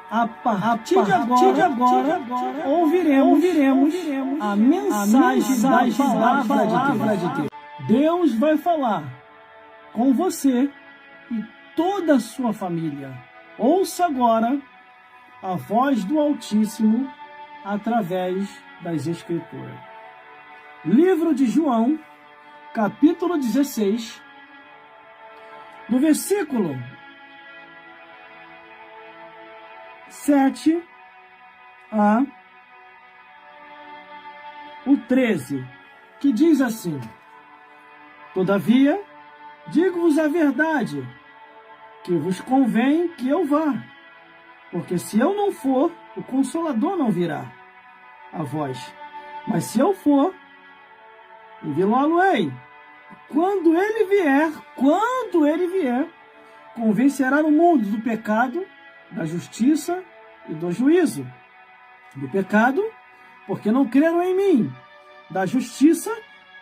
A partir de agora, ouviremos a mensagem da palavra de Deus. Deus vai falar com você e toda a sua família. Ouça agora a voz do Altíssimo através das Escrituras. Livro de João, capítulo 16, do versículo 7 a o 13, que diz assim: Todavia, digo-vos a verdade, que vos convém que eu vá, porque se eu não for, o Consolador não virá a vós. Mas se eu for, enviá-lo-ei. Quando ele vier, convencerá o mundo do pecado, da justiça e do juízo. Do pecado, porque não creram em mim. Da justiça,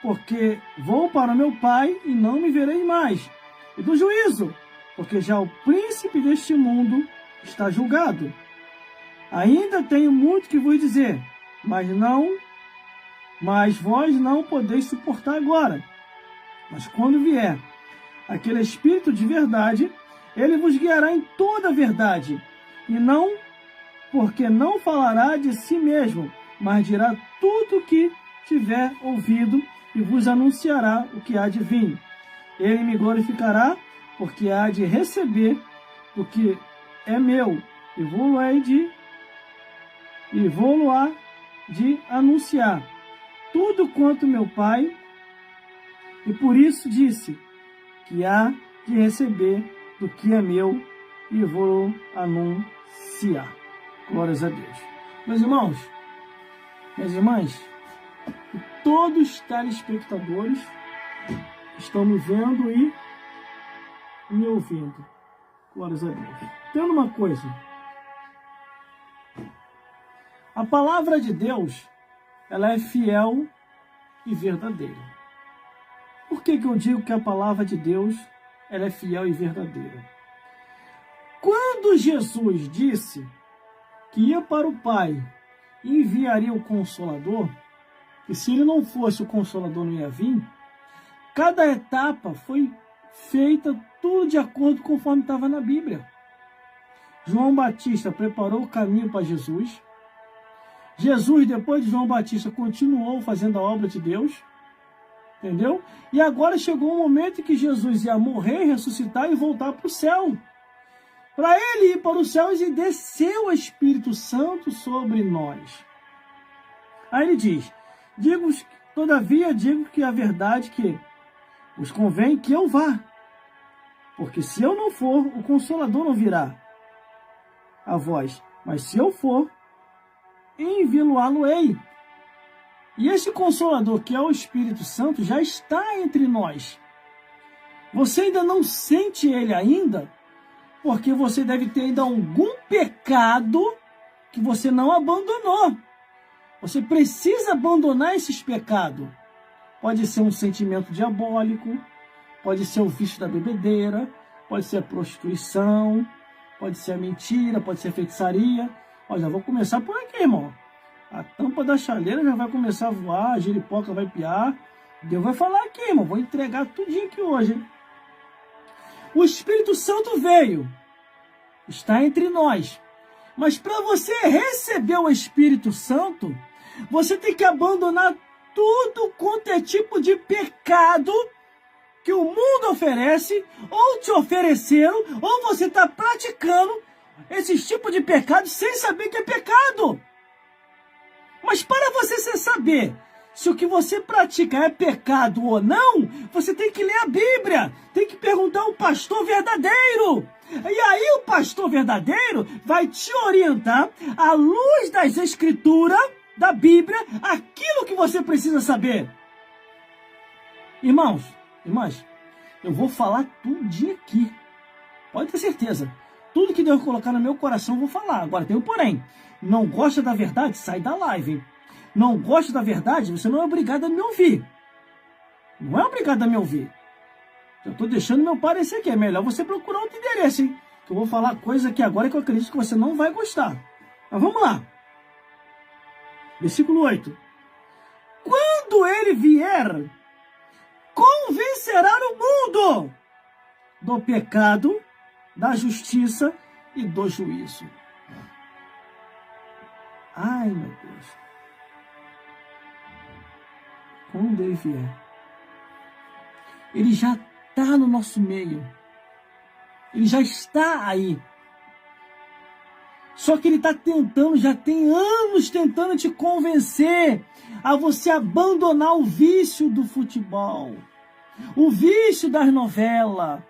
porque vou para meu Pai e não me verei mais. E do juízo, porque já o príncipe deste mundo está julgado. Ainda tenho muito que vos dizer, mas vós não podeis suportar agora. Mas quando vier aquele Espírito de verdade, ele vos guiará em toda a verdade, e não, porque não falará de si mesmo, mas dirá tudo o que tiver ouvido e vos anunciará o que há de vir. Ele me glorificará, porque há de receber o que é meu, e vou-lo-á de anunciar tudo quanto meu Pai, e por isso disse que há de receber do que é meu e vou anunciar. Glórias a Deus. Meus irmãos, minhas irmãs, e todos os telespectadores estão me vendo e me ouvindo. Glórias a Deus. Tendo uma coisa, a palavra de Deus, ela é fiel e verdadeira. Por que eu digo que a palavra de Deus, ela é fiel e verdadeira? Quando Jesus disse que ia para o Pai e enviaria o Consolador, e se ele não fosse, o Consolador não ia vir, cada etapa foi feita tudo de acordo conforme estava na Bíblia. João Batista preparou o caminho para Jesus. Jesus, depois de João Batista, continuou fazendo a obra de Deus. Entendeu? E agora chegou o momento em que Jesus ia morrer, ressuscitar e voltar para o céu. Para ele ir para o céu e descer o Espírito Santo sobre nós. Aí ele diz: todavia digo que a verdade que vos convém que eu vá. Porque se eu não for, o Consolador não virá a vós. Mas se eu for, enviá-lo-ei. E esse Consolador, que é o Espírito Santo, já está entre nós. Você ainda não sente ele ainda, porque você deve ter ainda algum pecado que você não abandonou. Você precisa abandonar esses pecados. Pode ser um sentimento diabólico, pode ser o vício da bebedeira, pode ser a prostituição, pode ser a mentira, pode ser a feitiçaria. Ó, já vou começar por aqui, irmão. A tampa da chaleira já vai começar a voar, a giripoca vai piar. Deus vai falar aqui, irmão. Vou entregar tudinho aqui hoje, hein? O Espírito Santo veio. Está entre nós. Mas para você receber o Espírito Santo, você tem que abandonar tudo quanto é tipo de pecado que o mundo oferece, ou te ofereceram, ou você está praticando esses tipos de pecado sem saber que é pecado. Mas para você saber se o que você pratica é pecado ou não, você tem que ler a Bíblia, tem que perguntar ao pastor verdadeiro. E aí o pastor verdadeiro vai te orientar, à luz das Escrituras, da Bíblia, aquilo que você precisa saber. Irmãos, irmãs, eu vou falar tudo aqui. Pode ter certeza. Tudo que Deus colocar no meu coração eu vou falar. Agora tem um porém. Não gosta da verdade? Sai da live, hein? Não gosta da verdade? Você não é obrigado a me ouvir. Não é obrigado a me ouvir. Eu estou deixando meu parecer aqui. É melhor você procurar outro endereço, hein? que eu vou falar coisa que agora que eu acredito que você não vai gostar. Mas vamos lá. Versículo 8. Quando ele vier, convencerá o mundo do pecado, da justiça e do juízo. Ai, meu Deus. Quando ele vier, ele já está no nosso meio. Ele já está aí. Só que ele está tentando, já tem anos tentando te convencer a você abandonar o vício do futebol, o vício das novelas,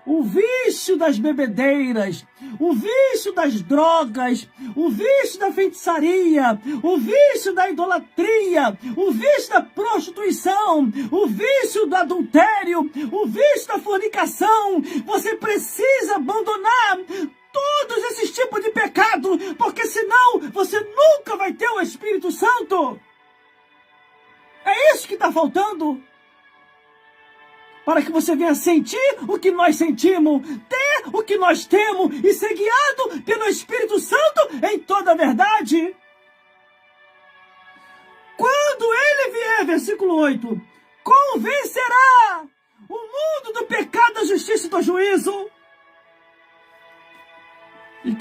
o vício das bebedeiras, o vício das drogas, o vício da feitiçaria, o vício da idolatria, o vício da prostituição, o vício do adultério, o vício da fornicação. Você precisa abandonar todos esses tipos de pecado, porque senão você nunca vai ter o Espírito Santo. É isso que está faltando. Para que você venha sentir o que nós sentimos, ter o que nós temos e ser guiado pelo Espírito Santo em toda a verdade. Quando ele vier, versículo 8, convencerá o mundo do pecado, da justiça e do juízo. E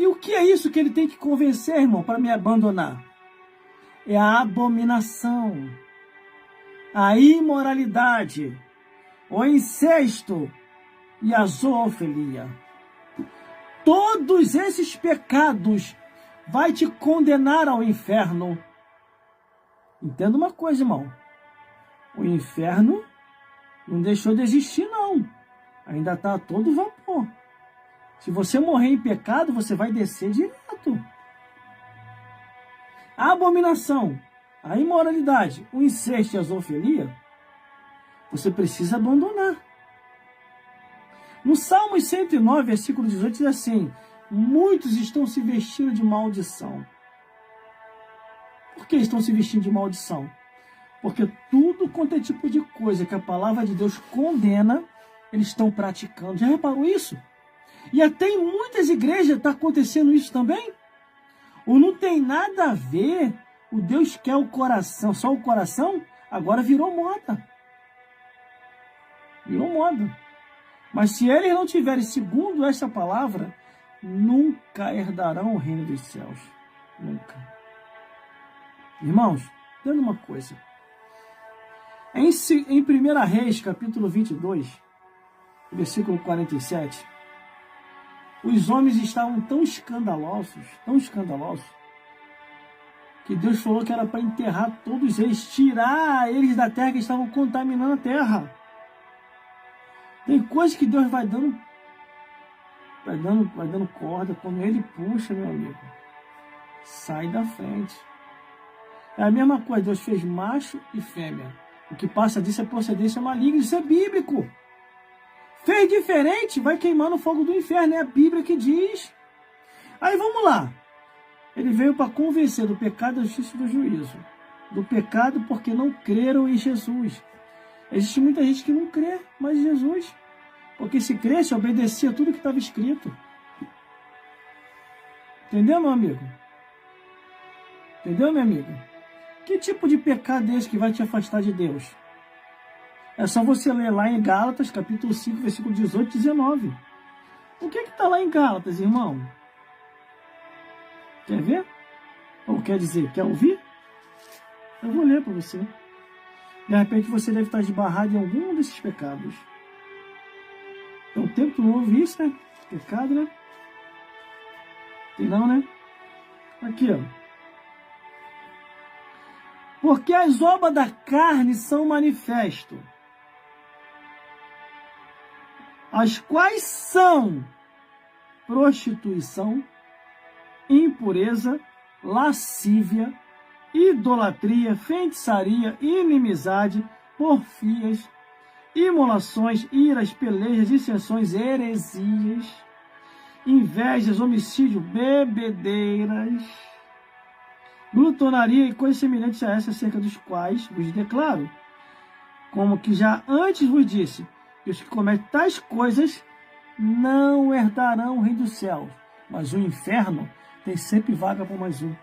o que é isso que ele tem que convencer, irmão, para me abandonar? É a abominação, a imoralidade, o incesto e a zoofilia. Todos esses pecados vai te condenar ao inferno. Entenda uma coisa, irmão. O inferno não deixou de existir, não. Ainda está a todo vapor. Se você morrer em pecado, você vai descer direto. A abominação, a imoralidade, o incesto e a zoofilia, você precisa abandonar. No Salmo 109, versículo 18, diz assim: muitos estão se vestindo de maldição. Por que estão se vestindo de maldição? Porque tudo quanto é tipo de coisa que a palavra de Deus condena, eles estão praticando. Já reparou isso? E até em muitas igrejas está acontecendo isso também. Ou não tem nada a ver, o Deus quer o coração, só o coração, agora virou moda. Virou moda. Mas se eles não tiverem segundo essa palavra, nunca herdarão o reino dos céus. Nunca. Irmãos, dando uma coisa. Em 1 Reis, capítulo 22, versículo 47, os homens estavam tão escandalosos, que Deus falou que era para enterrar todos eles, tirar eles da terra, que estavam contaminando a terra. Tem coisas que Deus vai dando corda, quando ele puxa, meu amigo, sai da frente. É a mesma coisa, Deus fez macho e fêmea. O que passa disso é procedência maligna, isso é bíblico. Fez diferente, vai queimar no fogo do inferno, é a Bíblia que diz. Aí vamos lá. Ele veio para convencer do pecado, da justiça e do juízo. Do pecado porque não creram em Jesus. Existe muita gente que não crê mais em Jesus. Porque se cresce, obedecia tudo que estava escrito. Entendeu, meu amigo? Entendeu, minha amiga? Que tipo de pecado é esse que vai te afastar de Deus? É só você ler lá em Gálatas, capítulo 5, versículo 18 e 19. O que está lá em Gálatas, irmão? Quer ver? Ou quer dizer, quer ouvir? Eu vou ler para você. De repente você deve estar esbarrado em algum desses pecados. Tem um tempo que tu não ouve isso, né? Pecado, né? Tem não, né? Aqui, ó. Porque as obras da carne são manifestas, as quais são prostituição, impureza, lascívia, idolatria, feitiçaria, inimizade, porfias, imolações, iras, pelejas, dissensões, heresias, invejas, homicídio, bebedeiras, glutonaria e coisas semelhantes a essas, acerca dos quais vos declaro, como que já antes vos disse, E os que cometem tais coisas não herdarão o reino dos céus. Mas o inferno tem sempre vaga para mais um.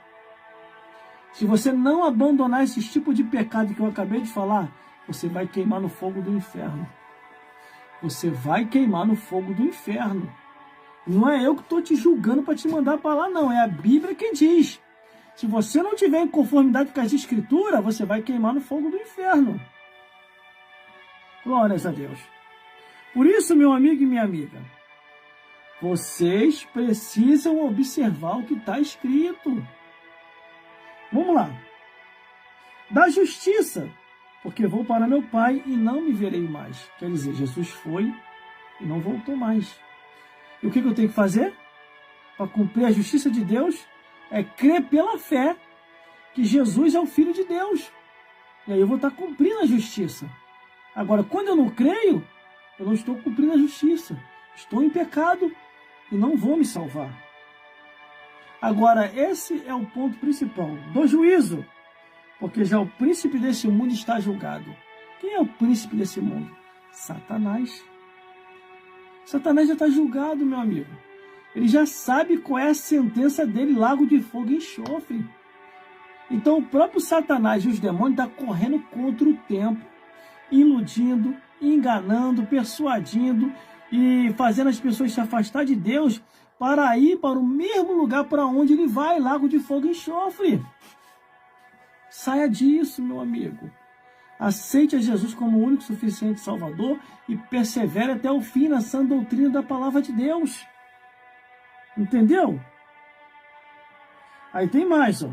Se você não abandonar esse tipo de pecado que eu acabei de falar, você vai queimar no fogo do inferno. Você vai queimar no fogo do inferno. Não é eu que estou te julgando para te mandar para lá, não. É a Bíblia que diz. Se você não tiver em conformidade com as Escrituras, você vai queimar no fogo do inferno. Glórias a Deus. Por isso, meu amigo e minha amiga, vocês precisam observar o que está escrito. Vamos lá. Da justiça, porque vou para meu Pai e não me verei mais. Quer dizer, Jesus foi e não voltou mais. E o que eu tenho que fazer? Para cumprir a justiça de Deus, é crer pela fé que Jesus é o Filho de Deus. E aí eu vou estar cumprindo a justiça. Agora, quando eu não creio, eu não estou cumprindo a justiça. Estou em pecado e não vou me salvar. Agora, esse é o ponto principal do juízo. Porque já o príncipe desse mundo está julgado. Quem é o príncipe desse mundo? Satanás. Satanás já está julgado, meu amigo. Ele já sabe qual é a sentença dele, lago de fogo e enxofre. Então o próprio Satanás e os demônios estão correndo contra o tempo, iludindo, enganando, persuadindo e fazendo as pessoas se afastar de Deus para ir para o mesmo lugar para onde ele vai, lago de fogo e enxofre. Saia disso, meu amigo. Aceite a Jesus como o único suficiente Salvador e persevere até o fim na sã doutrina da palavra de Deus. Entendeu? Aí tem mais, ó.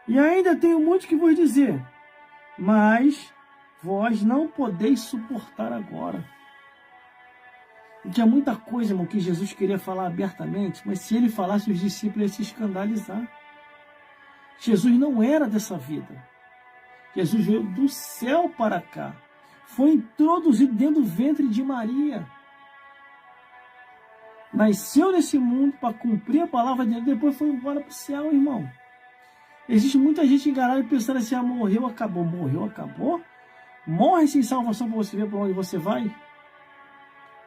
E ainda tenho muito que vos dizer, mas vós não podeis suportar agora. E tinha muita coisa, irmão, que Jesus queria falar abertamente, mas se ele falasse, os discípulos iam se escandalizar. Jesus não era dessa vida. Jesus veio do céu para cá. Foi introduzido dentro do ventre de Maria. Nasceu nesse mundo para cumprir a palavra de Deus, depois foi embora para o céu, irmão. Existe muita gente enganada e pensando assim, morreu, acabou. Morreu, acabou? Morre sem salvação para você ver para onde você vai?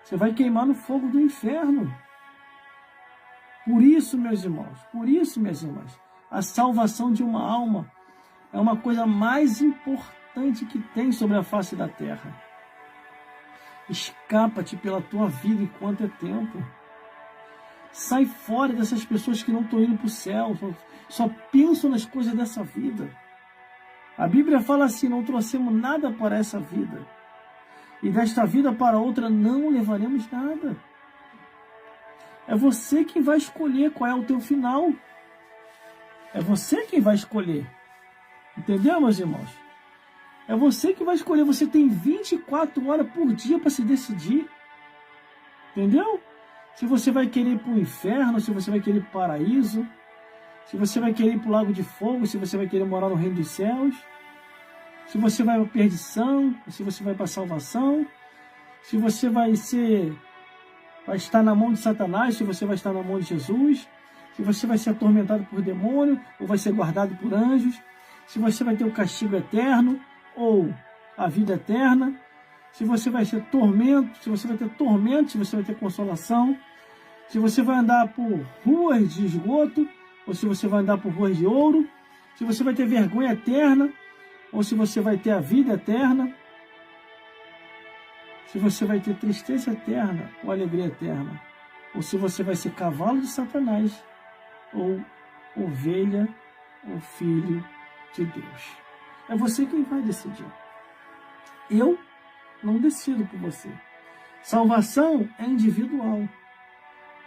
Você vai queimar no fogo do inferno. Por isso, meus irmãos, por isso, minhas irmãs, a salvação de uma alma é uma coisa mais importante que tem sobre a face da terra. Escapa-te pela tua vida enquanto é tempo. Sai fora dessas pessoas que não estão indo para o céu, só pensam nas coisas dessa vida. A Bíblia fala assim, não trouxemos nada para essa vida. E desta vida para outra não levaremos nada. É você quem vai escolher qual é o teu final. É você quem vai escolher. Entendeu, meus irmãos? É você que vai escolher. Você tem 24 horas por dia para se decidir. Entendeu? Se você vai querer ir para o inferno, se você vai querer ir para o paraíso, se você vai querer ir para o lago de fogo, se você vai querer morar no reino dos céus, se você vai para a perdição, se você vai para a salvação, se você vai estar na mão de Satanás, se você vai estar na mão de Jesus, se você vai ser atormentado por demônio ou vai ser guardado por anjos, se você vai ter o castigo eterno ou a vida eterna, se você vai ter tormento, se você vai ter consolação, se você vai andar por ruas de esgoto, ou se você vai andar por ruas de ouro, se você vai ter vergonha eterna, ou se você vai ter a vida eterna, se você vai ter tristeza eterna ou alegria eterna, ou se você vai ser cavalo de Satanás, ou ovelha, ou filho de Deus. É você quem vai decidir. Eu não decido por você. Salvação é individual.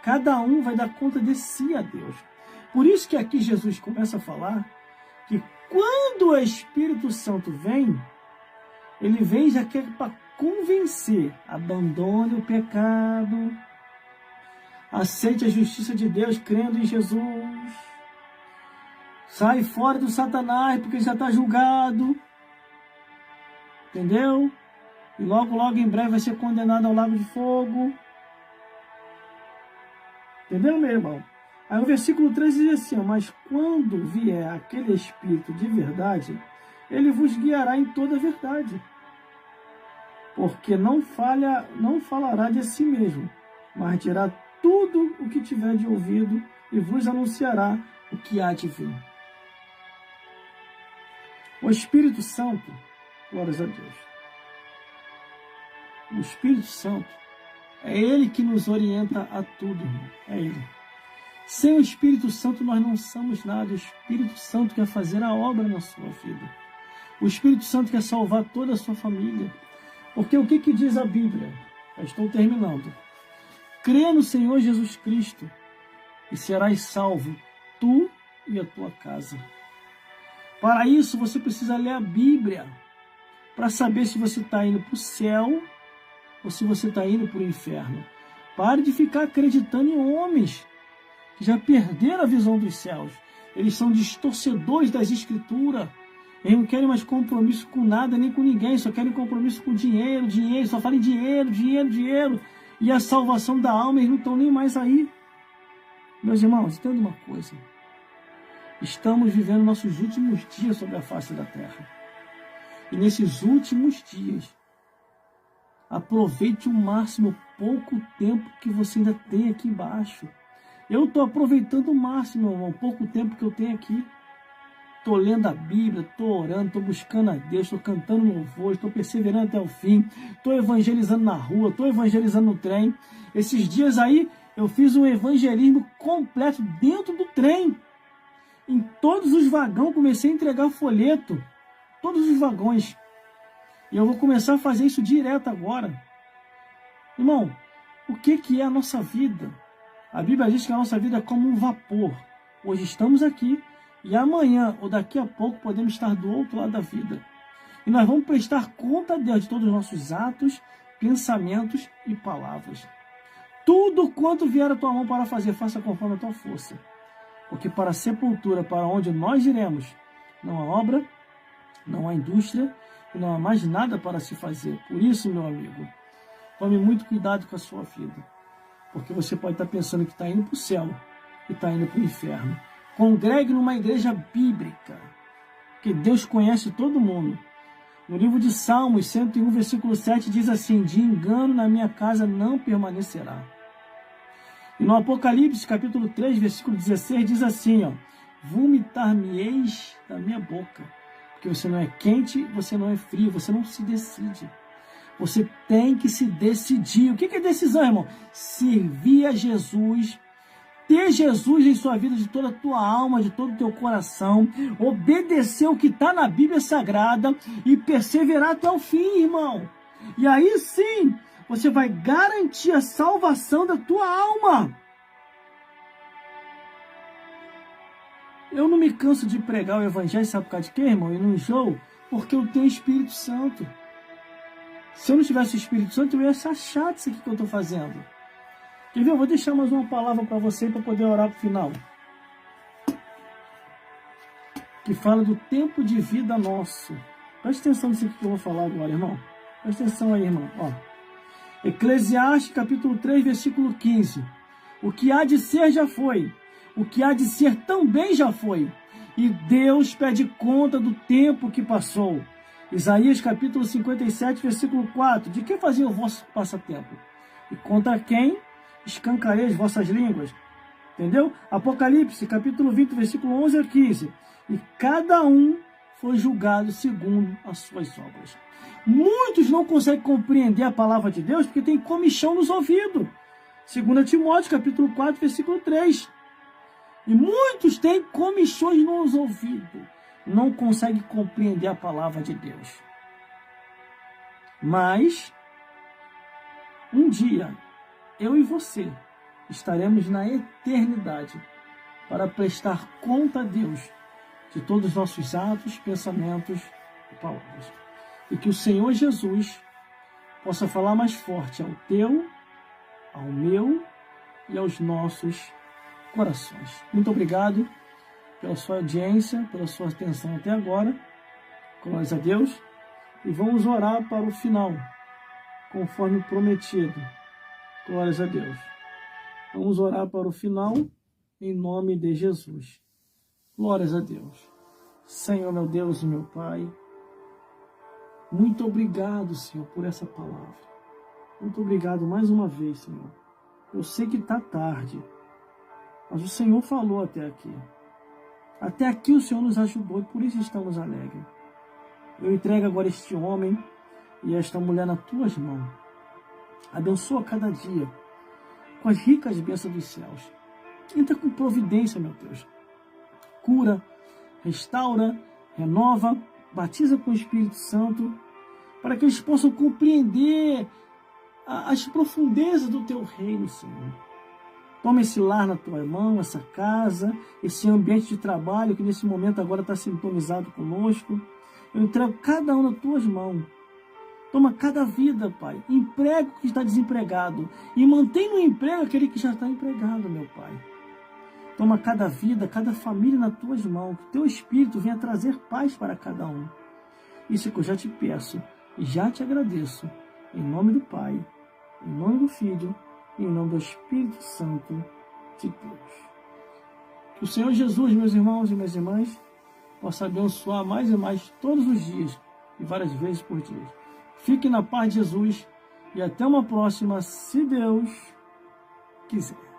Cada um vai dar conta de si a Deus. Por isso que aqui Jesus começa a falar que quando o Espírito Santo vem, ele vem já quer para convencer. Abandone o pecado. Aceite a justiça de Deus crendo em Jesus. Sai fora do Satanás porque já está julgado. Entendeu? E logo, logo em breve vai ser condenado ao lago de fogo. Entendeu, meu irmão? Aí o versículo 13 diz assim, mas quando vier aquele Espírito de verdade, ele vos guiará em toda a verdade. porque não falará de si mesmo, mas dirá tudo o que tiver de ouvido e vos anunciará o que há de vir. O Espírito Santo, glórias a Deus, o Espírito Santo, é Ele que nos orienta a tudo, irmão. É Ele. Sem o Espírito Santo nós não somos nada. O Espírito Santo quer fazer a obra na sua vida. O Espírito Santo quer salvar toda a sua família. Porque o que diz a Bíblia? Já estou terminando. Crê no Senhor Jesus Cristo e serás salvo, tu e a tua casa. Para isso você precisa ler a Bíblia, para saber se você está indo para o céu ou se você está indo para o inferno. Pare de ficar acreditando em homens que já perderam a visão dos céus. Eles são distorcedores das Escrituras. Eles não querem mais compromisso com nada, nem com ninguém. Só querem compromisso com dinheiro, dinheiro. Só falam em dinheiro, dinheiro, dinheiro. E a salvação da alma, eles não estão nem mais aí. Meus irmãos, entenda uma coisa. Estamos vivendo nossos últimos dias sobre a face da terra. E nesses últimos dias, aproveite o máximo pouco tempo que você ainda tem aqui embaixo. Eu estou aproveitando o máximo, irmão, pouco tempo que eu tenho aqui. Estou lendo a Bíblia, estou orando, estou buscando a Deus, estou cantando louvor, estou perseverando até o fim, estou evangelizando na rua, estou evangelizando no trem. Esses dias aí, eu fiz um evangelismo completo dentro do trem. Em todos os vagões, comecei a entregar folheto. Todos os vagões. E eu vou começar a fazer isso direto agora. Irmão, o que é a nossa vida? A Bíblia diz que a nossa vida é como um vapor. Hoje estamos aqui e amanhã ou daqui a pouco podemos estar do outro lado da vida. E nós vamos prestar conta a Deus de todos os nossos atos, pensamentos e palavras. Tudo quanto vier a tua mão para fazer, faça conforme a tua força. Porque para a sepultura, para onde nós iremos, não há obra, não há indústria e não há mais nada para se fazer. Por isso, meu amigo, tome muito cuidado com a sua vida. Porque você pode estar pensando que está indo para o céu e está indo para o inferno. Congregue numa igreja bíblica, que Deus conhece todo mundo. No livro de Salmos 101, versículo 7, diz assim: de engano na minha casa não permanecerá. E no Apocalipse, capítulo 3, versículo 16, diz assim, ó: vomitar-me-eis da minha boca. Porque você não é quente, você não é frio, você não se decide. Você tem que se decidir. O que é decisão, irmão? Servir a Jesus, ter Jesus em sua vida de toda a tua alma, de todo o teu coração, obedecer o que está na Bíblia Sagrada e perseverar até o fim, irmão. E aí sim, você vai garantir a salvação da tua alma. Eu não me canso de pregar o Evangelho, sabe por causa de quê, irmão? E não enjoo, porque eu tenho o Espírito Santo. Se eu não tivesse o Espírito Santo, eu ia achar chato isso aqui que eu estou fazendo. Quer ver? Eu vou deixar mais uma palavra para você para poder orar para o final. Que fala do tempo de vida nosso. Preste atenção nisso aqui que eu vou falar agora, irmão. Preste atenção aí, irmão. Ó. Eclesiastes, capítulo 3, versículo 15. O que há de ser já foi. O que há de ser também já foi. E Deus pede conta do tempo que passou. Isaías, capítulo 57, versículo 4. De que fazia o vosso passatempo? E contra quem escancarei as vossas línguas? Entendeu? Apocalipse, capítulo 20, versículo 11 a 15. E cada um foi julgado segundo as suas obras. Muitos não conseguem compreender a palavra de Deus porque tem comichão nos ouvidos. 2 Timóteo, capítulo 4, versículo 3. E muitos têm comichões nos ouvidos. Não conseguem compreender a palavra de Deus. Mas, um dia, eu e você estaremos na eternidade para prestar conta a Deus de todos os nossos atos, pensamentos e palavras. E que o Senhor Jesus possa falar mais forte ao teu, ao meu e aos nossos corações. Muito obrigado pela sua audiência, pela sua atenção até agora. Glórias a Deus. E vamos orar para o final, conforme prometido. Glórias a Deus. Vamos orar para o final, em nome de Jesus. Glórias a Deus. Senhor, meu Deus e meu Pai, Muito obrigado, Senhor, por essa palavra. Muito obrigado mais uma vez, Senhor. Eu sei que está tarde, mas o Senhor falou até aqui. Até aqui o Senhor nos ajudou e por isso estamos alegres. Eu entrego agora este homem e esta mulher nas tuas mãos. Abençoa cada dia com as ricas bênçãos dos céus. Entra com providência, meu Deus. Cura, restaura, renova, batiza com o Espírito Santo, para que eles possam compreender as profundezas do teu reino, Senhor. Toma esse lar na tua mão, essa casa, esse ambiente de trabalho que nesse momento agora está sintonizado conosco. Eu entrego cada um nas tuas mãos. Toma cada vida, Pai. Emprego que está desempregado. E mantém no emprego aquele que já está empregado, meu Pai. Toma cada vida, cada família nas tuas mãos. Que teu Espírito venha trazer paz para cada um. Isso é que eu já te peço e já te agradeço. Em nome do Pai, em nome do Filho, e em nome do Espírito Santo de Deus. Que o Senhor Jesus, meus irmãos e minhas irmãs, possa abençoar mais e mais todos os dias e várias vezes por dia. Fique na paz de Jesus e até uma próxima, se Deus quiser.